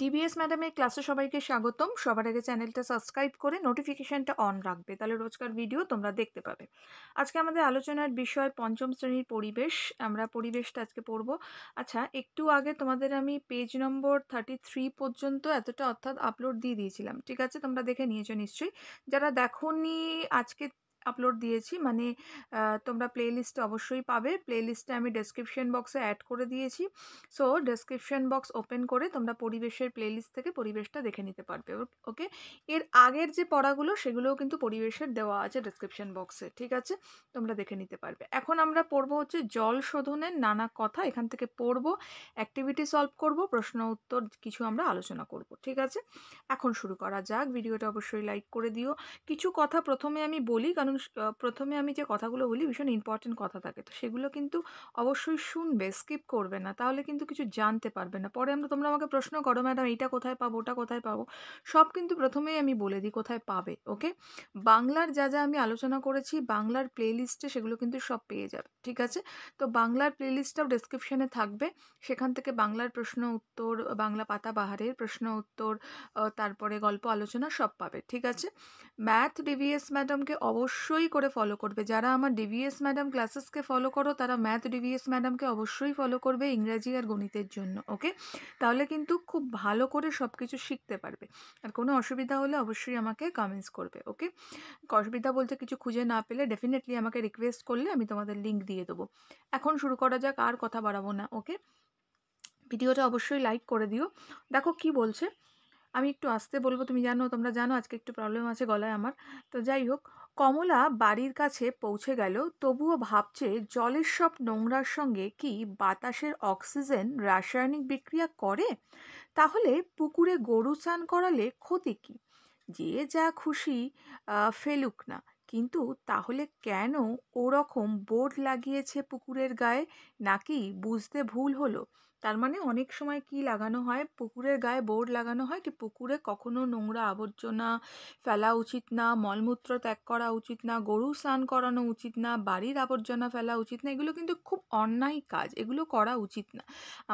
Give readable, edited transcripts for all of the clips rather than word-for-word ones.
DBS ম্যাডামের ক্লাসে সবাইকে স্বাগতম। সবার আগে চ্যানেলটা সাবস্ক্রাইব করে নোটিফিকেশনটা অন রাখবে, তাহলে রোজকার ভিডিও তোমরা দেখতে পাবে। আজকে আমাদের আলোচনার বিষয় পঞ্চম শ্রেণীর পরিবেশ। আমরা পরিবেশটা আজকে পড়ব। আচ্ছা, একটু আগে তোমাদের আমি পেজ নম্বর 33 পর্যন্ত এতটা অর্থাৎ আপলোড দিয়ে দিয়েছিলাম, ঠিক আছে? তোমরা দেখে নিয়েছো নিশ্চয়ই। যারা দেখোনি, আজকে আপলোড দিয়েছি, মানে তোমরা প্লে লিস্টে অবশ্যই পাবে। প্লে লিস্টে আমি ডেসক্রিপশন বক্সে অ্যাড করে দিয়েছি। সো ডেসক্রিপশন বক্স ওপেন করে তোমরা পরিবেশের প্লেলিস্ট থেকে পরিবেশটা দেখে নিতে পারবে। ওকে, এর আগের যে পড়াগুলো সেগুলোও কিন্তু পরিবেশের দেওয়া আছে ডেসক্রিপশন বক্সে, ঠিক আছে? তোমরা দেখে নিতে পারবে। এখন আমরা পড়বো হচ্ছে জল শোধনের নানা কথা। এখান থেকে পড়বো, অ্যাক্টিভিটি সলভ করব, প্রশ্ন উত্তর কিছু আমরা আলোচনা করব, ঠিক আছে? এখন শুরু করা যাক। ভিডিওটা অবশ্যই লাইক করে দিও। কিছু কথা প্রথমে আমি বলি, কারণ প্রথমে আমি যে কথাগুলো বলি ভীষণ ইম্পর্টেন্ট কথা থাকে, তো সেগুলো কিন্তু অবশ্যই শুনবে, স্কিপ করবে না, তাহলে কিন্তু কিছু জানতে পারবে না। পরে তোমরা আমাকে প্রশ্ন করো, ম্যাডাম এইটা কোথায় পাবো, ওটা কোথায় পাবো, সব কিন্তু প্রথমেই আমি বলে দিই কোথায় পাবে। ওকে, বাংলার যা যা আমি আলোচনা করেছি বাংলার প্লেলিস্টে সেগুলো কিন্তু সব পেয়ে যাবে, ঠিক আছে? তো বাংলার প্লেলিস্টটাও ডেসক্রিপশনে থাকবে। সেখান থেকে বাংলার প্রশ্ন উত্তর, বাংলা পাতাবাহারের প্রশ্ন উত্তর, তারপরে গল্প আলোচনা সব পাবে, ঠিক আছে? ম্যাথ ডিভিএস ম্যাডামকে অবশ্যই করে ফলো করবে। যারা আমার ডিভিএস ম্যাডাম ক্লাসেসকে ফলো করো তারা ম্যাথ ডিভিএস ম্যাডামকে অবশ্যই ফলো করবে ইংরাজি আর গণিতের জন্য। ওকে, তাহলে কিন্তু খুব ভালো করে সব কিছু শিখতে পারবে। আর কোনো অসুবিধা হলে অবশ্যই আমাকে কমেন্টস করবে। ওকে, অসুবিধা বলতে কিছু খুঁজে না পেলে ডেফিনেটলি আমাকে রিকোয়েস্ট করলে আমি তোমাদের লিঙ্ক দিয়ে দেবো। এখন শুরু করা যাক, আর কথা বাড়াবো না। ওকে, ভিডিওটা অবশ্যই লাইক করে দিও। দেখো কি বলছে, আমি একটু আস্তে বলবো, তোমরা জানো আজকে একটু প্রবলেম আছে গলায় আমার। তো যাই হোক, কমলা বাড়ির কাছে পৌঁছে গেল, তবুও ভাবছে জলের সব নোংরার সঙ্গে কি বাতাসের অক্সিজেন রাসায়নিক বিক্রিয়া করে? তাহলে পুকুরে গরু স্নান করালে ক্ষতি কি? যে যা খুশি ফেলুক না, কিন্তু তাহলে কেন ওরকম বোর্ড লাগিয়েছে পুকুরের গায়ে? নাকি বুঝতে ভুল হলো? তার মানে অনেক সময় কি লাগানো হয়, পুকুরের গায়ে বোর্ড লাগানো হয় কি পুকুরে কখনো নোংরা আবর্জনা ফেলা উচিত না, মলমূত্র ত্যাগ করা উচিত না, গরু স্নান করানো উচিত না, বাড়ির আবর্জনা ফেলা উচিত না। এগুলো কিন্তু খুব অন্যায় কাজ, এগুলো করা উচিত না।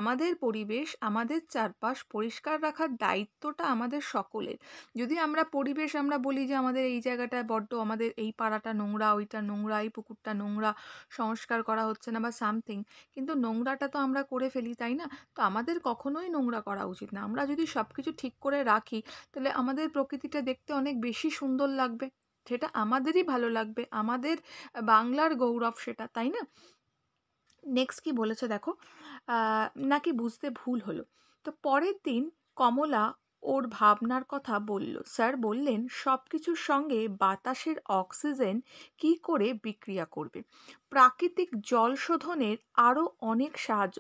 আমাদের পরিবেশ, আমাদের চারপাশ পরিষ্কার রাখার দায়িত্বটা আমাদের সকলের। যদি আমরা পরিবেশ আমরা বলি যে আমাদের এই জায়গাটায় বড্ড, আমাদের এই পাড়াটা নোংরা, ওইটা নোংরা, এই পুকুরটা নোংরা, সংস্কার করা হচ্ছে না বা সামথিং, কিন্তু নোংরাটা তো আমরা করে ফেলি, তাই না? তো আমাদের কখনোই নোংরা করা উচিত না। আমরা যদি সব কিছু ঠিক করে রাখি তাহলে আমাদের প্রকৃতিটা দেখতে অনেক বেশি সুন্দর লাগবে, সেটা আমাদেরই ভালো লাগবে, আমাদের বাংলার গৌরব সেটা, তাই না? নেক্সট কি বলেছে দেখো, নাকি বুঝতে ভুল হলো। তো পরের দিন কমলা ওর ভাবনার কথা বলল। স্যার বললেন সব কিছুর সঙ্গে বাতাসের অক্সিজেন কি করে বিক্রিয়া করবে। প্রাকৃতিক জল শোধনের আরও অনেক সাহায্য,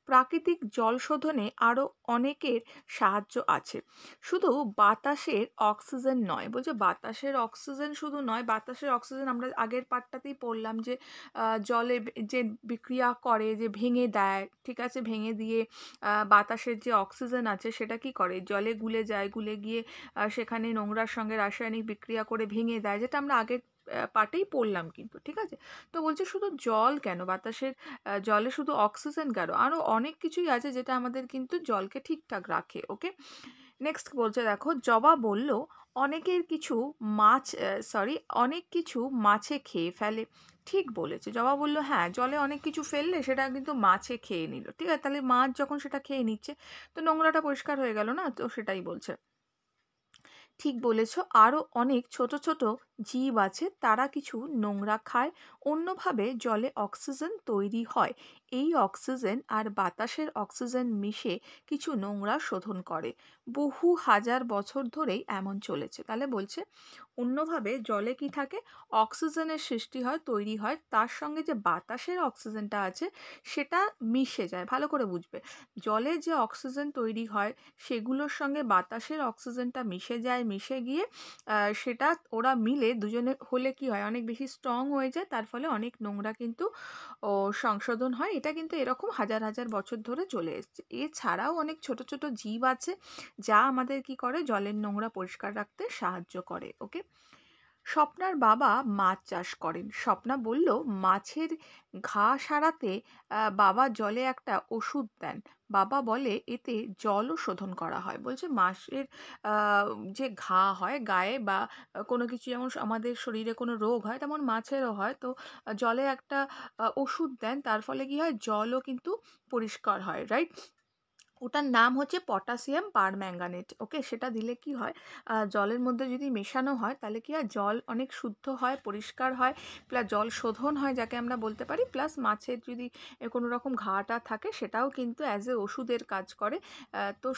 প্রাকৃতিক জল শোধনে আরও অনেকের সাহায্য আছে, শুধু বাতাসের অক্সিজেন নয়। বলছে বাতাসের অক্সিজেন শুধু নয়, বাতাসের অক্সিজেন আমরা আগের পার্টটাতেই পড়লাম যে জলে যে বিক্রিয়া করে, যে ভেঙে দেয়, ঠিক আছে? ভেঙে দিয়ে বাতাসের যে অক্সিজেন আছে সেটা কি করে, জলে গুলে যায়, গুলে গিয়ে সেখানে নোংরার সঙ্গে রাসায়নিক বিক্রিয়া করে ভেঙে দেয়, যেটা আমরা আগের পার্টেই পড়লাম কিন্তু, ঠিক আছে? তো বলছে শুধু জল কেন, বাতাসের জলে শুধু অক্সিজেন কেন, আরও অনেক কিছুই আছে যেটা আমাদের কিন্তু জলকে ঠিকঠাক রাখে। ওকে, নেক্সট বলছে দেখো, জবা বলল অনেকের কিছু মাছ অনেক কিছু মাছে খেয়ে ফেলে। ঠিক বলেছে, জবা বলল হ্যাঁ, জলে অনেক কিছু ফেললে সেটা কিন্তু মাছে খেয়ে নিল, ঠিক আছে? তাহলে মাছ যখন সেটা খেয়ে নিচ্ছে তো নোংরাটা পরিষ্কার হয়ে গেল না? তো সেটাই বলছে। ঠিক বলেছ, আরও অনেক ছোট ছোট জীব আছে, তারা কিছু নোংরা খায়, অন্যভাবে জলে অক্সিজেন তৈরি হয়। এই অক্সিজেন আর বাতাসের অক্সিজেন মিশে কিছু নোংরা শোধন করে। বহু হাজার বছর ধরেই এমন চলেছে। তাহলে বলছে অন্যভাবে জলে কি থাকে, অক্সিজেনের সৃষ্টি হয়, তৈরি হয়, তার সঙ্গে যে বাতাসের অক্সিজেনটা আছে সেটা মিশে যায়। ভালো করে বুঝবে, জলে যে অক্সিজেন তৈরি হয় সেগুলোর সঙ্গে বাতাসের অক্সিজেনটা মিশে যায়, মিশে গিয়ে সেটা ওরা মিলে দুজনে হলে কি হয়, অনেক বেশি স্ট্রং হয়ে যায়, তার ফলে অনেক নোংরা কিন্তু সংশোধন হয়। এটা কিন্তু এরকম হাজার হাজার বছর ধরে চলে এসছে। এছাড়াও অনেক ছোট ছোট জীব আছে যা আমাদের কি করে, জলের নোংরা পরিষ্কার রাখতে সাহায্য করে। ওকে, স্বপ্নার বাবা মাছ চাষ করেন। স্বপ্না বলল, মাছের ঘা সারাতে বাবা জলে একটা ওষুধ দেন। বাবা বলে এতে জলও শোধন করা হয়। বলছে মাছের যে ঘা হয় গায়ে বা কোনো কিছু, যেমন আমাদের শরীরে কোনো রোগ হয় তেমন মাছেরও হয়। তো জলে একটা ওষুধ দেন, তার ফলে কি হয়, জলও কিন্তু পরিষ্কার হয়, রাইট? ওটার নাম হচ্ছে পটাশিয়াম পারম্যাঙ্গানেট। ওকে, সেটা দিলে কি হয়, জলের মধ্যে যদি মেশানো হয় তাহলে কি হয়, জল অনেক শুদ্ধ হয়, পরিষ্কার হয়, প্লাস জল শোধন হয় যাকে আমরা বলতে পারি, প্লাস মাছের যদি কোনো রকম ঘাটা থাকে সেটাও কিন্তু অ্যাজ এ ওষুধের কাজ করে। তো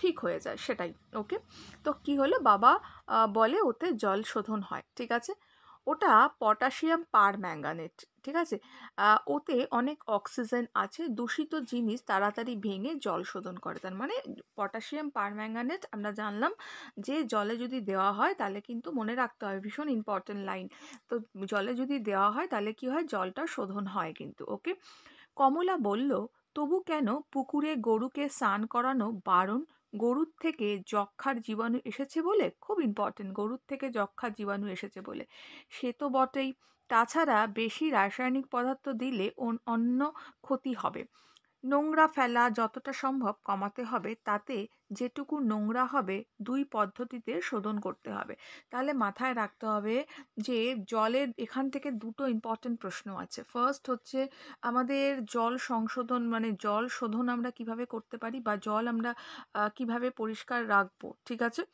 ঠিক হয়ে যায় সেটাই। ওকে, তো কি হলো, বাবা বলে ওতে জল শোধন হয়, ঠিক আছে। ওটা পটাশিয়াম পারম্যাঙ্গানেট, ঠিক আছে। ওতে অনেক অক্সিজেন আছে, দূষিত জিনিস তাড়াতাড়ি ভেঙে জল শোধন করে। তার মানে পটাশিয়াম পারম্যাঙ্গানেট আমরা জানলাম যে জলে যদি দেওয়া হয় তাহলে কিন্তু মনে রাখতে হবে, ভীষণ ইম্পর্টেন্ট লাইন। তো জলে যদি দেওয়া হয় তাহলে কি হয়, জলটা শোধন হয় কিন্তু। ওকে, কমলা বলল, তবু কেন পুকুরে গরুকে স্নান করানো বারণ? গরুর থেকে যক্ষ্মার জীবাণু এসেছে বলে? খুব ইম্পর্টেন্ট, গরুর থেকে যক্ষ্মার জীবাণু এসেছে বলে। সে তো বটেই, তাছাড়া বেশি রাসায়নিক পদার্থ দিলে অন্য ক্ষতি হবে। নোংরা ফেলা যতটা সম্ভব কমাতে হবে, তাতে যেটুকু নোংরা হবে দুই পদ্ধতিতে শোধন করতে হবে। তাহলে মাথায় রাখতে হবে যে জলের এখান থেকে দুটো ইম্পর্টেন্ট প্রশ্ন আছে। ফার্স্ট হচ্ছে আমাদের জল সংশোধন, মানে জল শোধন আমরা কিভাবে করতে পারি, বা জল আমরা কিভাবে পরিষ্কার রাখবো, ঠিক আছে।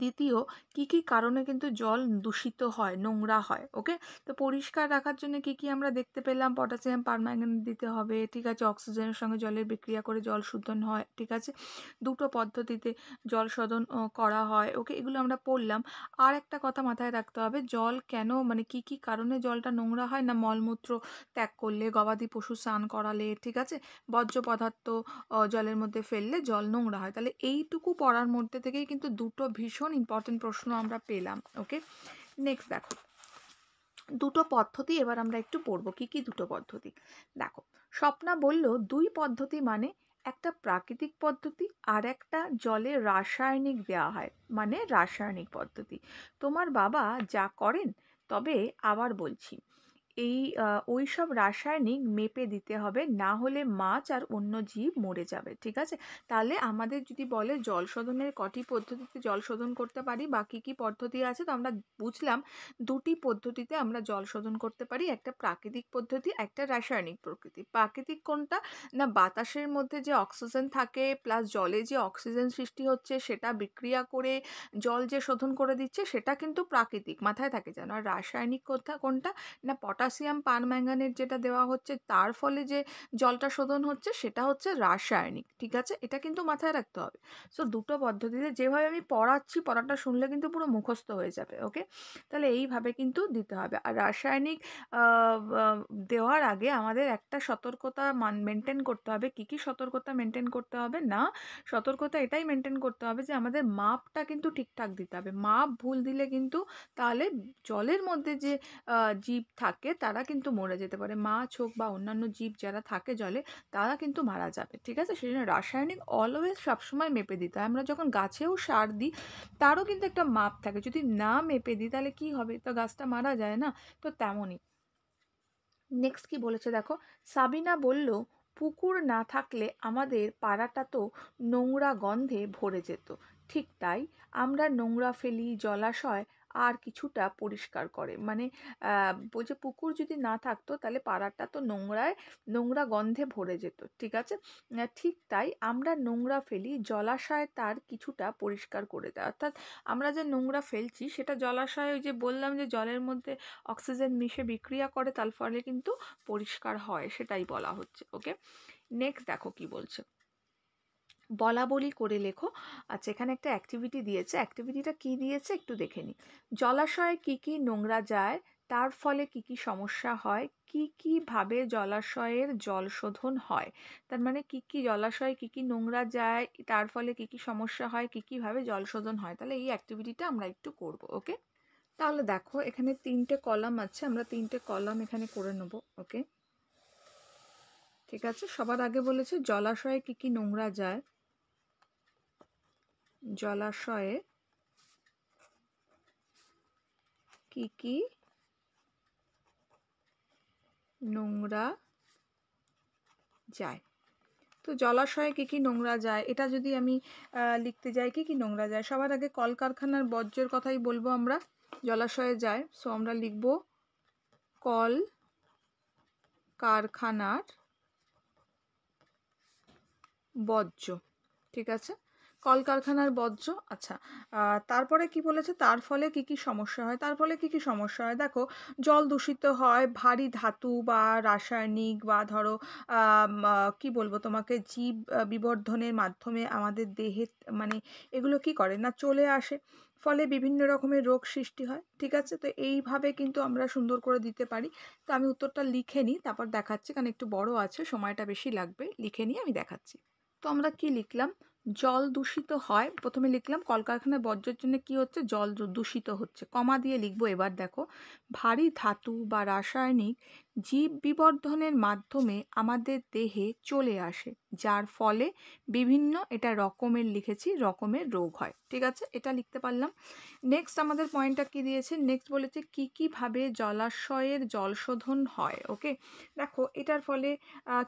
দ্বিতীয়, কি কি কারণে কিন্তু জল দূষিত হয়, নোংরা হয়। ওকে, তো পরিষ্কার রাখার জন্য কি কি আমরা দেখতে পেলাম, পটাশিয়াম পারম্যাঙ্গানেট দিতে হবে, ঠিক আছে, অক্সিজেনের সঙ্গে জলের বিক্রিয়া করে জল শোধন হয়, ঠিক আছে। দুটো পদ্ধতিতে জল শোধন করা হয়। ওকে, এগুলো আমরা পড়লাম। আর একটা কথা মাথায় রাখতে হবে, জল কেন, মানে কি কি কারণে জলটা নোংরা হয়, না মলমূত্র ত্যাগ করলে, গবাদি পশু স্নান করালে, ঠিক আছে, বর্জ্য পদার্থ জলের মধ্যে ফেললে জল নোংরা হয়। তাহলে এইটুকু পড়ার মধ্যে থেকেই কিন্তু দুটো ভীষণ ইম্পর্টেন্ট প্রশ্ন আমরা পেলাম। ওকে, নেক্সট দেখো, দুটো পদ্ধতি এবার আমরা একটু পড়বো। কি কি দুটো পদ্ধতি দেখো। স্বপ্না বলল, দুই পদ্ধতি মানে একটা প্রাকৃতিক পদ্ধতি আর একটা জলে রাসায়নিক দেওয়া হয়, মানে রাসায়নিক পদ্ধতি। তোমার বাবা যা করেন, তবে আবার বলছি, এই ওইসব রাসায়নিক মেপে দিতে হবে, না হলে মাছ আর অন্য জীব মরে যাবে, ঠিক আছে। তাহলে আমাদের যদি বলে জল শোধনের কটি পদ্ধতিতে জল শোধন করতে পারি বা কী কী পদ্ধতি আছে, তো আমরা বুঝলাম দুটি পদ্ধতিতে আমরা জল শোধন করতে পারি, একটা প্রাকৃতিক পদ্ধতি, একটা রাসায়নিক প্রকৃতি। প্রাকৃতিক কোনটা, না বাতাসের মধ্যে যে অক্সিজেন থাকে প্লাস জলে যে অক্সিজেন সৃষ্টি হচ্ছে সেটা বিক্রিয়া করে জল যে শোধন করে দিচ্ছে, সেটা কিন্তু প্রাকৃতিক, মাথায় থাকে যেন। আর রাসায়নিক কোনটা, না পটাশিয়াম পারম্যাঙ্গানেট যেটা দেওয়া হচ্ছে তার ফলে যে জলটা শোধন হচ্ছে সেটা হচ্ছে রাসায়নিক, ঠিক আছে, এটা কিন্তু মাথায় রাখতে হবে। সো দুটো পদ্ধতিতে যেভাবে আমি পড়াচ্ছি, পড়াটা শুনলে কিন্তু পুরো মুখস্থ হয়ে যাবে। ওকে, তাহলে এইভাবে কিন্তু দিতে হবে। আর রাসায়নিক দেওয়ার আগে আমাদের একটা সতর্কতা মেনটেন করতে হবে। কি কি সতর্কতা মেনটেন করতে হবে, না সতর্কতা এটাই মেনটেন করতে হবে যে আমাদের মাপটা কিন্তু ঠিকঠাক দিতে হবে। মাপ ভুল দিলে কিন্তু তাহলে জলের মধ্যে যে জীব থাকে তারা কিন্তু মরে যেতে পারে, মাছ হোক বা অন্যান্য জীব যারা থাকে জলে, তারা কিন্তু মারা যাবে, ঠিক আছে। সেই জন্য রাসায়নিক অলওয়েজ সবসময় মেপে দিতে হয়। আমরা যখন গাছেও সার দিই তারও কিন্তু একটা মাপ থাকে, যদি না মেপে দিই তাহলে কি হবে, তো গাছটা মারা যায় না। তো তেমনই। নেক্সট কি বলেছে দেখো, সাবিনা বলল, পুকুর না থাকলে আমাদের পাড়াটা তো নোংরা গন্ধে ভরে যেত। ঠিক তাই, আমরা নোংরা ফেলি, জলাশয় আর কিছুটা পরিষ্কার করে, মানে বলছে পুকুর যদি না থাকতো তাহলে পাড়াটা তো নোংরা গন্ধে ভরে যেত, ঠিক আছে। ঠিক তাই, আমরা নোংরা ফেলি, জলাশয় তার কিছুটা পরিষ্কার করে দেয়। অর্থাৎ আমরা যে নোংরা ফেলছি সেটা জলাশয়, ওই যে বললাম যে জলের মধ্যে অক্সিজেন মিশে বিক্রিয়া করে, তার ফলে কিন্তু পরিষ্কার হয়, সেটাই বলা হচ্ছে। ওকে, নেক্সট দেখো কি বলছে, বলা বলি করে লেখো। আচ্ছা, এখানে একটা অ্যাক্টিভিটি দিয়েছে, অ্যাক্টিভিটিটা কি দিয়েছে একটু দেখে নিই। জলাশয়ে কি কি নোংরা যায়, তার ফলে কি কি সমস্যা হয়, কি কি ভাবে জলাশয়ের জল শোধন হয়। তার মানে কি কি জলাশয়ে কি কি নোংরা যায়, তার ফলে কি কি সমস্যা হয়, কি কি ভাবে জল শোধন হয়। তাহলে এই অ্যাক্টিভিটিটা আমরা একটু করব। ওকে, তাহলে দেখো এখানে তিনটে কলাম আছে, আমরা তিনটে কলাম এখানে করে নেব। ওকে, ঠিক আছে। সবার আগে বলেছে জলাশয়ে কি কি নোংরা যায়, জলাশয়ে কি নোংরা যায়। তো জলাশয়ে কি নোংরা যায়, এটা যদি আমি লিখতে যাই কি নোংরা যায়, সবার আগে কলকারখানার বর্জ্যের কথাই বলবো আমরা জলাশয়ে যায়। সো আমরা লিখব কল কারখানার বর্জ্য। ঠিক আছে, কলকারখানার বর্জ্য। আচ্ছা, তারপরে কি বলেছে, তার ফলে কি সমস্যা হয়। তার ফলে কি সমস্যা হয়, দেখো জল দূষিত হয়, ভারী ধাতু বা রাসায়নিক বা ধরো কি বলবো তোমাকে, জীব বিবর্ধনের মাধ্যমে আমাদের দেহে মানে এগুলো কি করে না চলে আসে, ফলে বিভিন্ন রকমের রোগ সৃষ্টি হয়। ঠিক আছে, তো এইভাবে কিন্তু আমরা সুন্দর করে দিতে পারি। তো আমি উত্তরটা লিখে নিই, তারপর দেখাচ্ছি, কারণ একটু বড় আছে, সময়টা বেশি লাগবে। লিখে নিয়ে আমি দেখাচ্ছি। তো আমরা কি লিখলাম, জল দূষিত হয়, প্রথমে লিখলাম কলকারখানার বর্জ্যের জন্য কি হচ্ছে, জল দূষিত হচ্ছে, কমা দিয়ে লিখবো। এবার দেখো, ভারী ধাতু বা রাসায়নিক জীব বিবর্ধনের মাধ্যমে আমাদের দেহে চলে আসে, যার ফলে বিভিন্ন, এটা রকমের লিখেছি, রকমের রোগ হয়। ঠিক আছে, এটা লিখতে পারলাম। নেক্সট আমাদের পয়েন্টটা কি দিয়েছে, নেক্সট বলেছে কিভাবে জলাশয়ের জল শোধন হয়। ওকে, দেখো এটার ফলে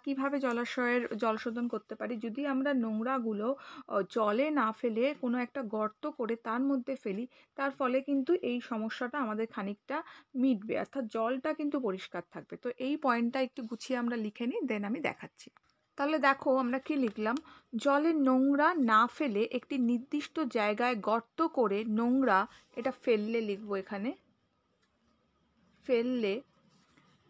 কিভাবে জলাশয়ের জল শোধন করতে পারি, যদি আমরা নোংরাগুলো জলে না ফেলে কোনো একটা গর্ত করে তার মধ্যে ফেলি, তার ফলে কিন্তু এই সমস্যাটা আমাদের খানিকটা মিটবে, অর্থাৎ জলটা কিন্তু পরিষ্কার থাকবে। তো এই পয়েন্টটা একটু গুছিয়ে আমরা লিখে নিই, দেন আমি দেখাচ্ছি। তাহলে দেখো আমরা কি লিখলাম, জলে নোংরা না ফেলে একটি নির্দিষ্ট জায়গায় গর্ত করে নোংরা, এটা ফেললে লিখবো, এখানে ফেললে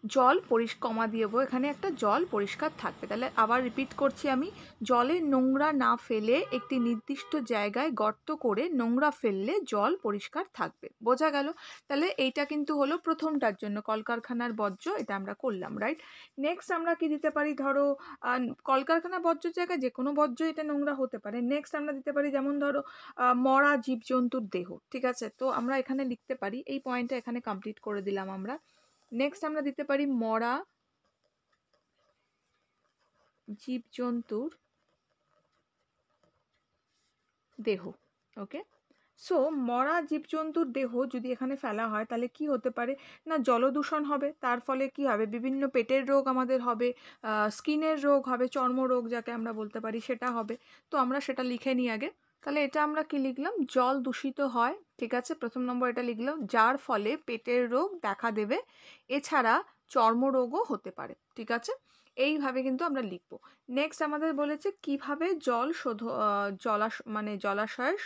জল কমা দিয়েবো, এখানে একটা জল পরিষ্কার থাকবে। তাহলে আবার রিপিট করছি আমি, জলে নোংরা না ফেলে একটি নির্দিষ্ট জায়গায় গর্ত করে নোংরা ফেললে জল পরিষ্কার থাকবে। বোঝা গেল? তাহলে এইটা কিন্তু হলো প্রথমটার জন্য, কলকারখানার বর্জ্য, এটা আমরা করলাম, রাইট। নেক্সট আমরা কি দিতে পারি, ধরো কলকারখানা বর্জ্যের জায়গায় যে কোনো বর্জ্য এটা নোংরা হতে পারে। নেক্সট আমরা দিতে পারি, যেমন ধরো মরা জীবজন্তুর দেহ। ঠিক আছে, তো আমরা এখানে লিখতে পারি, এই পয়েন্টটা এখানে কমপ্লিট করে দিলাম আমরা। নেক্সট আমরা দিতে পারি মরা জীবজন্তুর দেহ। ওকে, সো মরা জীবজন্তুর দেহ যদি এখানে ফেলা হয়, তাহলে কি হতে পারে না, জলদূষণ হবে, তার ফলে কি হবে, বিভিন্ন পেটের রোগ আমাদের হবে, স্কিনের রোগ হবে, চর্মরোগ যাকে আমরা বলতে পারি, সেটা হবে। তো আমরা সেটা লিখে নিই আগে। তাহলে এটা আমরা কি লিখলাম, জল দূষিত হয়। ঠিক আছে, প্রথম নম্বর এটা লিখলাম, যার ফলে পেটের রোগ দেখা দেবে, এছাড়া চর্মরোগও হতে পারে। ঠিক আছে, এইভাবে কিন্তু আমরা লিখব। নেক্সট আমাদের বলেছে কিভাবে জলাশয়ের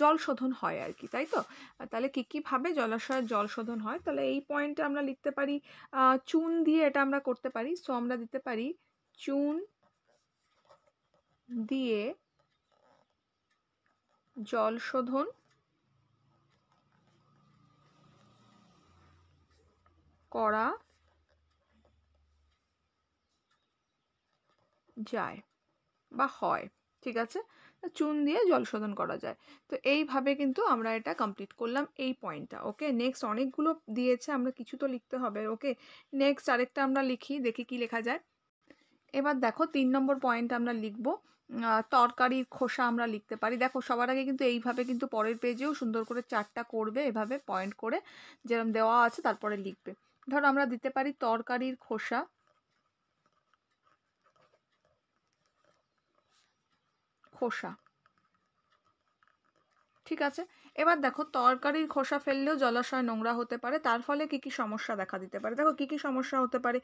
জল শোধন হয় আর কি, তাই তো। তাহলে কিভাবে জলাশয়ের জল শোধন হয়, তাহলে এই পয়েন্টে আমরা লিখতে পারি চুন দিয়ে এটা আমরা করতে পারি। সো আমরা দিতে পারি চুন দিয়ে জল শোধন করা যায় বা হয়। ঠিক আছে, চুন দিয়ে জল শোধন করা যায়। তো এইভাবে কিন্তু আমরা এটা কমপ্লিট করলাম, এই পয়েন্টটা। ওকে, নেক্সট অনেকগুলো দিয়েছে, আমরা কিছু তো লিখতে হবে। ওকে, নেক্সট আরেকটা আমরা লিখি, দেখি কি লেখা যায়। এবার দেখো 3 নম্বর পয়েন্ট আমরা লিখবো, তরকারির খোসা আমরা লিখতে পারি। দেখো সবার আগে কিন্তু এইভাবে কিন্তু পরের পেজেও সুন্দর করে চারটা করবে, এভাবে পয়েন্ট করে যেরকম দেওয়া আছে তারপরে লিখবে। ধরো আমরা দিতে পারি তরকারির খোসা, খোসা। ঠিক আছে, এবার দেখো তরকারির খোসা ফেললেও জলাশয় নোংরা হতে পারে, তার ফলে কি সমস্যা দেখা দিতে পারে। দেখো কি সমস্যা হতে পারে,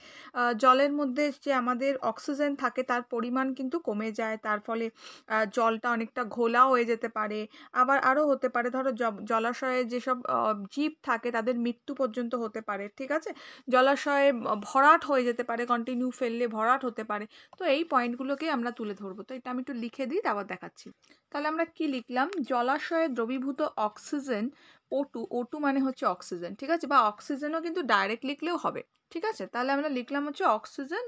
জলের মধ্যে যে আমাদের অক্সিজেন থাকে তার পরিমাণ কিন্তু কমে যায়, তার ফলে জলটা অনেকটা ঘোলা হয়ে যেতে পারে। আবার আরও হতে পারে, ধরো জলাশয়ে যেসব জীব থাকে তাদের মৃত্যু পর্যন্ত হতে পারে। ঠিক আছে, জলাশয়ে ভরাট হয়ে যেতে পারে, কন্টিনিউ ফেললে ভরাট হতে পারে। তো এই পয়েন্টগুলোকে আমরা তুলে ধরবো। তো এটা আমি একটু লিখে দিই, তারপর দেখাচ্ছি। তাহলে আমরা কি লিখলাম, জলাশয়ে দ্রবীভূত অক্সিজেন O2 মানে হচ্ছে অক্সিজেন। ঠিক আছে, বা অক্সিজেনও কিন্তু ডাইরেক্ট লিখলেও হবে। ঠিক আছে, তাহলে আমরা লিখলাম হচ্ছে অক্সিজেন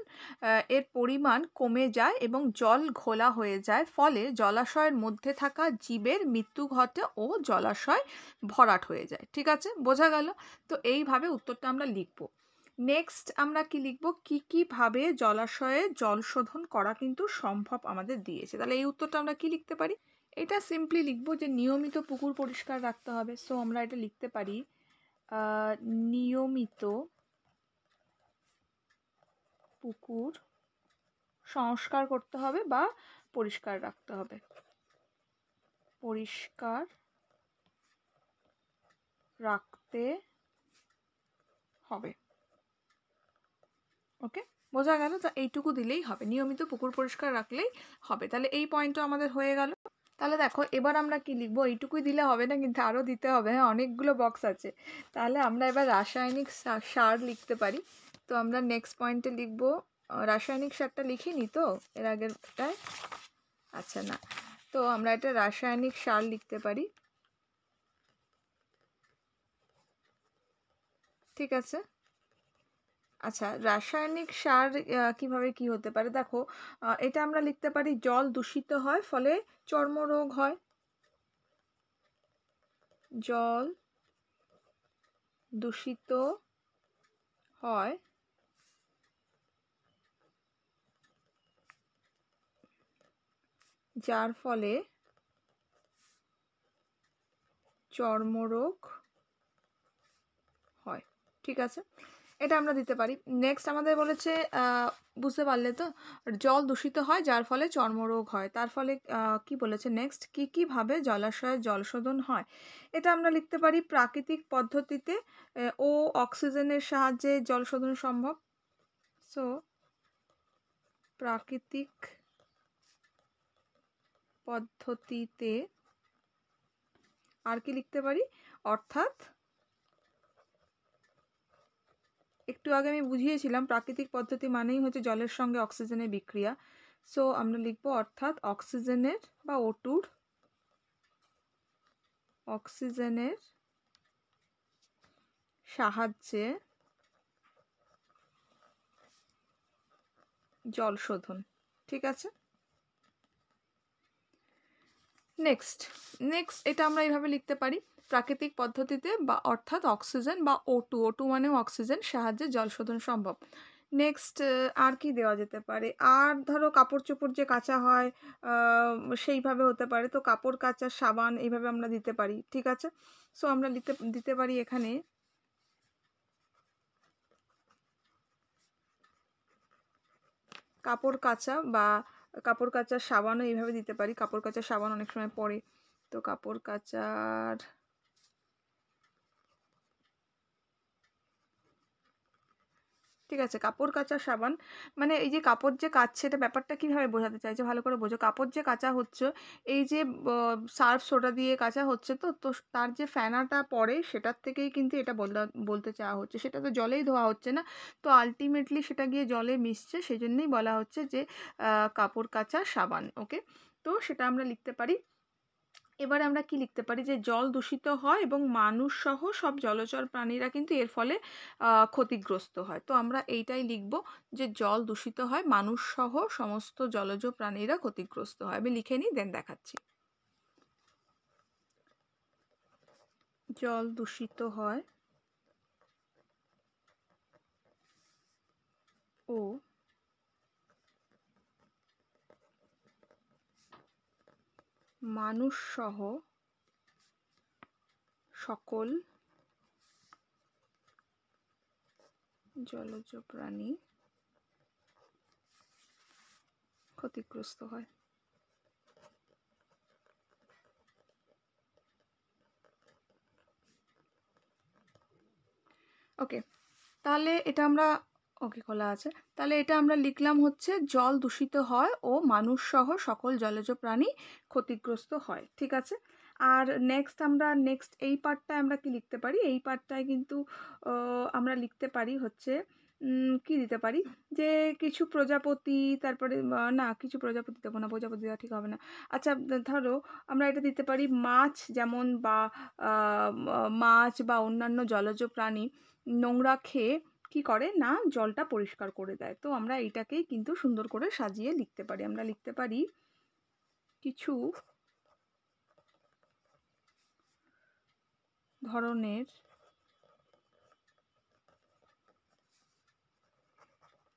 এর পরিমাণ কমে যায় এবং জল ঘোলা হয়ে যায়, ফলে জলাশয়ের মধ্যে থাকা জীবের মৃত্যু ঘটে ও জলাশয় ভরাট হয়ে যায়। ঠিক আছে, বোঝা গেল? তো এইভাবে উত্তরটা আমরা লিখব। নেক্সট আমরা কি লিখব, কিভাবে জলাশয়ে জল শোধন করা কিন্তু সম্ভব আমাদের দিয়েছে। তাহলে এই উত্তরটা আমরা কি লিখতে পারি, এটা সিম্পলি লিখবো যে নিয়মিত পুকুর পরিষ্কার রাখতে হবে। সো আমরা এটা লিখতে পারি নিয়মিত পুকুর সংস্কার করতে হবে বা পরিষ্কার রাখতে হবে, পরিষ্কার রাখতে হবে। ওকে, বোঝা গেল? তো এইটুকু দিলেই হবে, নিয়মিত পুকুর পরিষ্কার রাখলেই হবে। তাহলে এই পয়েন্টটা আমাদের হয়ে গেল। তাহলে দেখো এবার আমরা কি লিখবো, এইটুকুই দিলে হবে না কিন্তু আরও দিতে হবে, হ্যাঁ অনেকগুলো বক্স আছে। তাহলে আমরা এবার রাসায়নিক সার লিখতে পারি। তো আমরা নেক্সট পয়েন্টে লিখবো, রাসায়নিক সারটা লিখিনি তো এর আগেরটায়, আচ্ছা না, তো আমরা এটা রাসায়নিক সার লিখতে পারি, ঠিক আছে। আচ্ছা, রাসায়নিক সার কিভাবে কি হতে পারে দেখো, এটা আমরা লিখতে পারি জল দূষিত হয় ফলে চর্মরোগ হয়, জল দূষিত হয় যার ফলে চর্মরোগ হয়, ঠিক আছে, এটা আমরা দিতে পারি। নেক্সট আমাদের বলেছে, বুঝতে পারলে তো, জল দূষিত হয় যার ফলে চর্মরোগ হয়, তার ফলে কি বলেছে নেক্সট, কি ভাবে জলাশয়ের জল শোধন হয়, এটা আমরা লিখতে পারি প্রাকৃতিক পদ্ধতিতে ও অক্সিজেনের সাহায্যে জল শোধন সম্ভব। সো প্রাকৃতিক পদ্ধতিতে, আর কি লিখতে পারি, অর্থাৎ একটু আগে আমি বুঝিয়েছিলাম প্রাকৃতিক পদ্ধতি মানেই হচ্ছে জলের সঙ্গে অক্সিজেনের বিক্রিয়া। সো আমরা লিখবো অর্থাৎ অক্সিজেনের বা O2 অক্সিজেনের সাহায্যে জল শোধন, ঠিক আছে। নেক্সট এটা আমরা এইভাবে লিখতে পারি প্রাকৃতিক পদ্ধতিতে বা অর্থাৎ অক্সিজেন বা O2 মানেও অক্সিজেন সাহায্যে জল শোধন সম্ভব। নেক্সট আর কি দেওয়া যেতে পারে, আর ধরো কাপড় চোপড় যে কাচা হয় সেইভাবে হতে পারে, তো কাপড় কাচার সাবান এইভাবে আমরা দিতে পারি, ঠিক আছে। সো আমরা দিতে পারি এখানে কাপড় কাচা বা কাপড় কাচার সাবানও এইভাবে দিতে পারি, কাপড় কাচার সাবান অনেক সময় পড়ে, তো কাপড় কাচার, ঠিক আছে, কাপড় কাচা সাবান, মানে এই যে কাপড় যে কাচছে এটা ব্যাপারটা কিভাবে বোঝাতে চাইছে ভালো করে বোঝো, কাপড় যে কাচা হচ্ছে এই যে সার্ফ সোডা দিয়ে কাচা হচ্ছে, তো তো তার যে ফেনাটা পড়ে সেটার থেকেই কিন্তু এটা বলতে চাওয়া হচ্ছে, সেটা তো জলেই ধোয়া হচ্ছে না, তো আলটিমেটলি সেটা গিয়ে জলে মিশছে, সেই জন্যই বলা হচ্ছে যে কাপড় কাচা সাবান। ওকে, তো সেটা আমরা লিখতে পারি। এবারে আমরা কি লিখতে পারি, যে জল দূষিত হয় এবং মানুষ সহ সব জলচর প্রাণীরা কিন্তু এর ফলে ক্ষতিগ্রস্ত হয়, তো আমরা এইটাই লিখব যে জল দূষিত হয় মানুষ সহ সমস্ত জলজ প্রাণীরা ক্ষতিগ্রস্ত হয়। আমি লিখে নিই দেন দেখাচ্ছি। জল দূষিত হয় ও মানুষ সহ সকল জলজ প্রাণী ক্ষতিগ্রস্ত হয়। ওকে, তাহলে এটা আমরা, ওকে খোলা আছে, তাহলে এটা আমরা লিখলাম হচ্ছে জল দূষিত হয় ও মানুষ সহ সকল জলজ প্রাণী ক্ষতিগ্রস্ত হয়, ঠিক আছে। আর নেক্সট এই পার্টটায় আমরা কি লিখতে পারি, এই পার্টটায় কিন্তু আমরা লিখতে পারি হচ্ছে কি দিতে পারি, যে কিছু প্রজাপতি, তারপরে না কিছু প্রজাপতি দেবো না, প্রজাপতি দেওয়া ঠিক হবে না। আচ্ছা, ধরো আমরা এটা দিতে পারি মাছ, যেমন বা মাছ বা অন্যান্য জলজ প্রাণী নোংরা খেয়ে কি করে না জলটা পরিষ্কার করে দেয়, তো আমরা এইটাকেই কিন্তু সুন্দর করে সাজিয়ে লিখতে পারি, আমরা লিখতে পারি কিছু ধরনের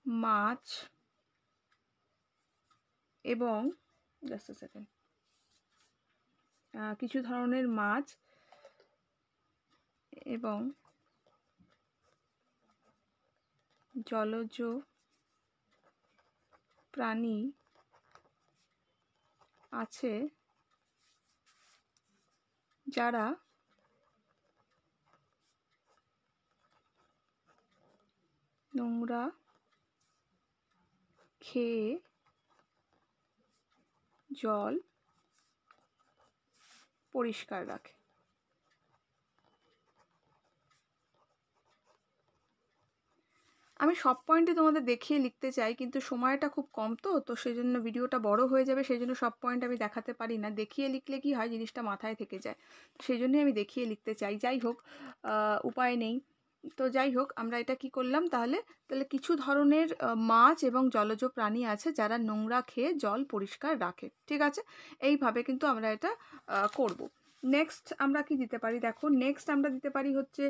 মাছ এবং জাস্ট আ সেকেন্ড, কিছু ধরনের মাছ এবং জলজ প্রাণী আছে যারা নোংরা খেয়ে জল পরিষ্কার রাখে। আমি সব পয়েন্টই তোমাদের দেখিয়ে লিখতে চাই, কিন্তু সময়টা খুব কম, তো সেই জন্য ভিডিওটা বড় হয়ে যাবে, সেই জন্য সব পয়েন্ট আমি দেখাতে পারি না। দেখিয়ে লিখলে কি হয়, জিনিসটা মাথায় থেকে যায়, সেই জন্যই আমি দেখিয়ে লিখতে চাই। যাই হোক, উপায় নেই। তো যাই হোক, আমরা এটা কি করলাম তাহলে কিছু ধরনের মাছ এবং জলজ প্রাণী আছে যারা নোংরা খেয়ে জল পরিষ্কার রাখে। ঠিক আছে, এইভাবে কিন্তু আমরা এটা করব। নেক্সট আমরা কি দিতে পারি, দেখো নেক্সট আমরা দিতে পারি হচ্ছে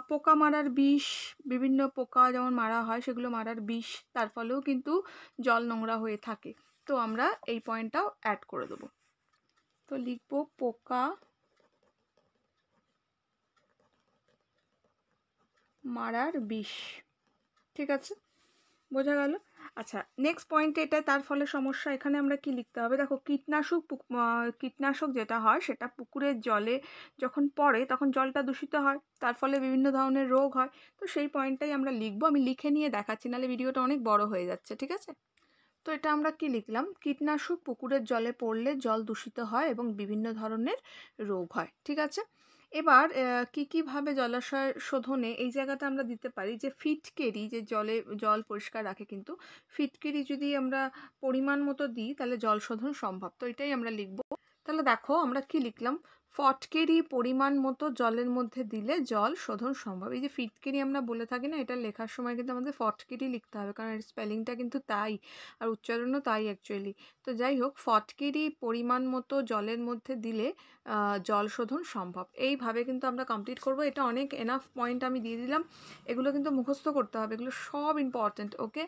পোকা মারার বিষ। বিভিন্ন পোকা যেমন মারা হয়, সেগুলো মারার বিষ, তার ফলেও কিন্তু জল নোংরা হয়ে থাকে। তো আমরা এই পয়েন্টটাও অ্যাড করে দেবো। তো লিখবো পোকা মারার বিষ। ঠিক আছে, বোঝা গেল। আচ্ছা, নেক্সট পয়েন্টে এটা তার ফলে সমস্যা, এখানে আমরা কি লিখতে হবে, দেখো কীটনাশক যেটা হয় সেটা পুকুরের জলে যখন পড়ে তখন জলটা দূষিত হয়, তার ফলে বিভিন্ন ধরনের রোগ হয়। তো সেই পয়েন্টটাই আমরা লিখবো, আমি লিখে নিয়ে দেখাচ্ছি, নাহলে ভিডিওটা অনেক বড় হয়ে যাচ্ছে। ঠিক আছে, তো এটা আমরা কি লিখলাম, কীটনাশক পুকুরের জলে পড়লে জল দূষিত হয় এবং বিভিন্ন ধরনের রোগ হয়। ঠিক আছে, এবার কীভাবে জলাশয় শোধনে এই জায়গাটা আমরা দিতে পারি যে ফিটকেরি, যে জল পরিষ্কার রাখে, কিন্তু ফিটকেরি যদি আমরা পরিমাণ মতো দিই তাহলে জল শোধন সম্ভব। তো এটাই আমরা লিখব। তাহলে দেখো আমরা কি লিখলাম, ফটকেরি পরিমাণ মতো জলের মধ্যে দিলে জল শোধন সম্ভব। এই যে ফিটকেরি আমরা বলে থাকি না, এটা লেখার সময় কিন্তু আমাদের ফটকেরি লিখতে হবে, কারণ এর স্পেলিংটা কিন্তু তাই আর উচ্চারণও তাই অ্যাকচুয়ালি। তো যাই হোক, ফটকেরি পরিমাণ মতো জলের মধ্যে দিলে জল শোধন সম্ভব। এইভাবে কিন্তু আমরা কমপ্লিট করব। এটা অনেক এনাফ পয়েন্ট আমি দিয়ে দিলাম, এগুলো কিন্তু মুখস্থ করতে হবে, এগুলো সব ইম্পর্টেন্ট। ওকে,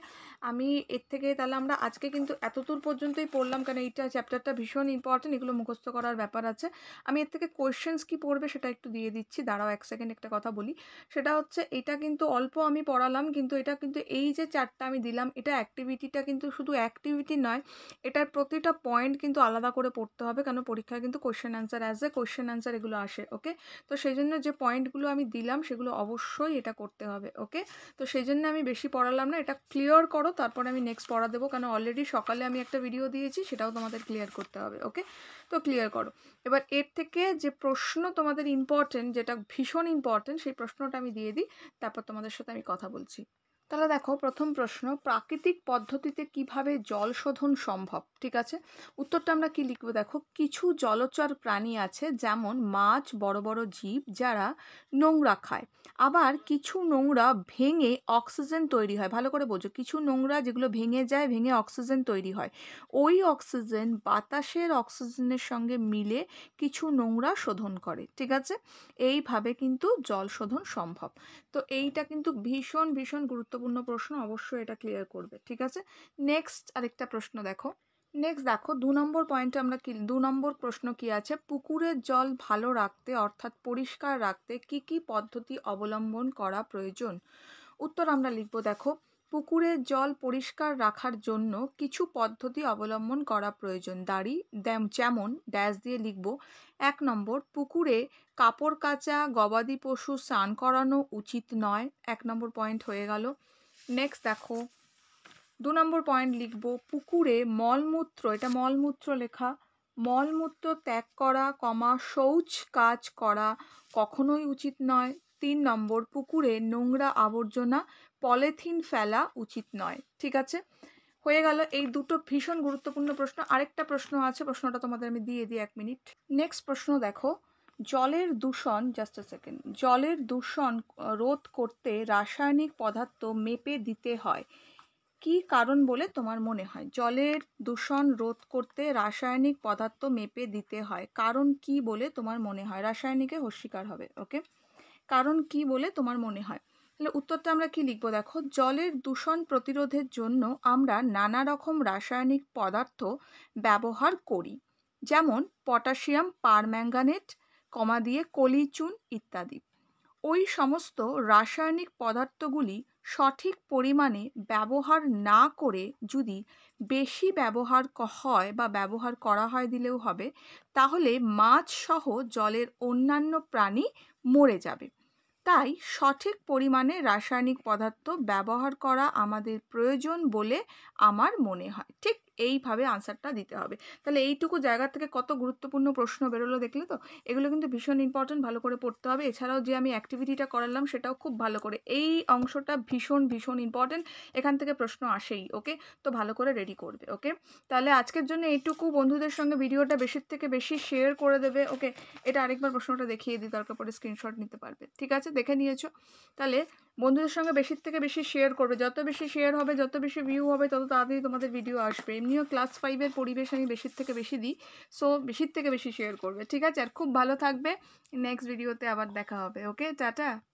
আমি এর থেকে তাহলে আমরা আজকে কিন্তু এতদূর পর্যন্তই পড়লাম, কারণ এইটা চ্যাপ্টারটা ভীষণ ইম্পর্টেন্ট, এগুলো মুখস্থ করার ব্যাপার আছে। আমি এর থেকে কোয়েশ্চেন্স কি পড়বে সেটা একটু দিয়ে দিচ্ছি, দাঁড়াও এক সেকেন্ড, একটা কথা বলি। সেটা হচ্ছে, এটা কিন্তু অল্প আমি পড়ালাম, কিন্তু এটা কিন্তু এই যে চারটা আমি দিলাম, এটা অ্যাক্টিভিটিটা কিন্তু শুধু অ্যাক্টিভিটি নয়, এটার প্রতিটা পয়েন্ট কিন্তু আলাদা করে পড়তে হবে, কারণ পরীক্ষায় কিন্তু কোয়েশ্চেন অ্যান্সার কোয়েশ্চেন অ্যান্সার এগুলো আসে। ওকে, তো সেই জন্য যে পয়েন্টগুলো আমি দিলাম সেগুলো অবশ্যই এটা করতে হবে। ওকে, তো সেই জন্য আমি বেশি পড়ালাম না, এটা ক্লিয়ার করো, তারপরে আমি নেক্সট পড়া দেবো, কারণ অলরেডি সকালে আমি একটা ভিডিও দিয়েছি, সেটাও তোমাদের ক্লিয়ার করতে হবে। ওকে, তো ক্লিয়ার করো। এবার এর থেকে যে প্রশ্ন তোমাদের ইম্পর্টেন্ট, যেটা ভীষণ ইম্পর্টেন্ট, সেই প্রশ্নটা আমি দিয়ে দিই, তারপর তোমাদের সাথে আমি কথা বলছি। তাহলে দেখো, প্রথম প্রশ্ন, প্রাকৃতিক পদ্ধতিতে কিভাবে জল শোধন সম্ভব। ঠিক আছে, উত্তরটা আমরা কি লিখবো, দেখো কিছু জলচর প্রাণী আছে যেমন মাছ, বড় বড় জীব যারা নোংরা খায়, আবার কিছু নোংরা ভেঙে অক্সিজেন তৈরি হয়। ভালো করে বোঝো, কিছু নোংরা যেগুলো ভেঙে যায়, ভেঙে অক্সিজেন তৈরি হয়, ওই অক্সিজেন বাতাসের অক্সিজেনের সঙ্গে মিলে কিছু নোংরা শোধন করে। ঠিক আছে, এইভাবে কিন্তু জল শোধন সম্ভব। তো এইটা কিন্তু ভীষণ ভীষণ গুরুত্বপূর্ণ প্রশ্ন, অবশ্যই এটা ক্লিয়ার করবে। ঠিক আছে, নেক্সট আরেকটা প্রশ্ন দেখো। নেক্সট দেখো, 2 নম্বর পয়েন্টে আমরা কি, 2 নম্বর প্রশ্ন কি আছে, পুকুরের জল ভালো রাখতে অর্থাৎ পরিষ্কার রাখতে কি কি পদ্ধতি অবলম্বন করা প্রয়োজন। উত্তর আমরা লিখব, দেখো পুকুরের জল পরিষ্কার রাখার জন্য কিছু পদ্ধতি অবলম্বন করা প্রয়োজন। যেমন ড্যাশ দিয়ে লিখব, 1 নম্বর, পুকুরে কাপড় কাচা, গবাদি পশু স্নান করানো উচিত নয়। 1 নম্বর পয়েন্ট হয়ে গেল। নেক্সট দেখো, 2 নম্বর পয়েন্ট লিখব, পুকুরে মলমূত্র, এটা মলমূত্র লেখা, মলমূত্র ত্যাগ করা, শৌচ কাজ করা কখনোই উচিত নয়। 3 নম্বর, পুকুরে নোংরা আবর্জনা, পলিথিন ফেলা উচিত নয়। ঠিক আছে, হয়ে গেল এই দুটো ভীষণ গুরুত্বপূর্ণ প্রশ্ন। আরেকটা প্রশ্ন আছে, প্রশ্নটা তোমাদের আমি দিয়ে দিই 1 মিনিট। নেক্সট প্রশ্ন দেখো, জলের দূষণ, জাস্ট আ সেকেন্ড, জলের দূষণ রোধ করতে রাসায়নিক পদার্থ মেপে দিতে হয়, কি কারণ বলে তোমার মনে হয়। জলের দূষণ রোধ করতে রাসায়নিক পদার্থ মেপে দিতে হয়, কারণ কি বলে তোমার মনে হয়। রাসায়নিকে হস্যিকার হবে। ওকে, কারণ কি বলে তোমার মনে হয়। তাহলে উত্তরটা আমরা কি লিখবো, দেখো জলের দূষণ প্রতিরোধের জন্য আমরা নানা রকম রাসায়নিক পদার্থ ব্যবহার করি, যেমন পটাশিয়াম পারম্যাঙ্গানেট, দিয়ে কলি চুন ইত্যাদি। ওই সমস্ত রাসায়নিক পদার্থগুলি সঠিক পরিমাণে ব্যবহার না করে যদি বেশি ব্যবহার হয় বা ব্যবহার করা হয় দিলেও হবে, তাহলে মাছসহ জলের অন্যান্য প্রাণী মরে যাবে। তাই সঠিক পরিমাণে রাসায়নিক পদার্থ ব্যবহার করা আমাদের প্রয়োজন বলে আমার মনে হয়। ঠিক এইভাবে আনসারটা দিতে হবে। তাহলে এইটুকু জায়গা থেকে কত গুরুত্বপূর্ণ প্রশ্ন বেরোলো দেখলে তো? এগুলো কিন্তু ভীষণ ইম্পর্টেন্ট, ভালো করে পড়তে হবে। এছাড়াও যে আমি অ্যাক্টিভিটিটা করালাম সেটাও খুব ভালো করে। এই অংশটা ভীষণ ইম্পর্টেন্ট। এখান থেকে প্রশ্ন আসেই, ওকে? তো ভালো করে রেডি করবে, ওকে? তাহলে আজকের জন্য এইটুকু। বন্ধুদের সঙ্গে ভিডিওটা বেশির থেকে বেশি শেয়ার করে দেবে, ওকে? এটা আরেকবার প্রশ্নটা দেখিয়ে দিই, দরকার পড়ে স্ক্রিনশট নিতে পারবে। ঠিক আছে? দেখে নিয়েছো? তাহলে বন্ধুদের সঙ্গে বেশির থেকে বেশি শেয়ার করবে। যত বেশি শেয়ার হবে, যত বেশি ভিউ হবে, তত তাড়াতাড়ি তোমাদের ভিডিও আসবে। এমনিও ক্লাস 5 এর পরিবেশ আমি বেশির থেকে বেশি দিই। সো বেশির থেকে বেশি শেয়ার করবে। ঠিক আছে? আর খুব ভালো থাকবে। নেক্সট ভিডিওতে আবার দেখা হবে। ওকে? টাটা।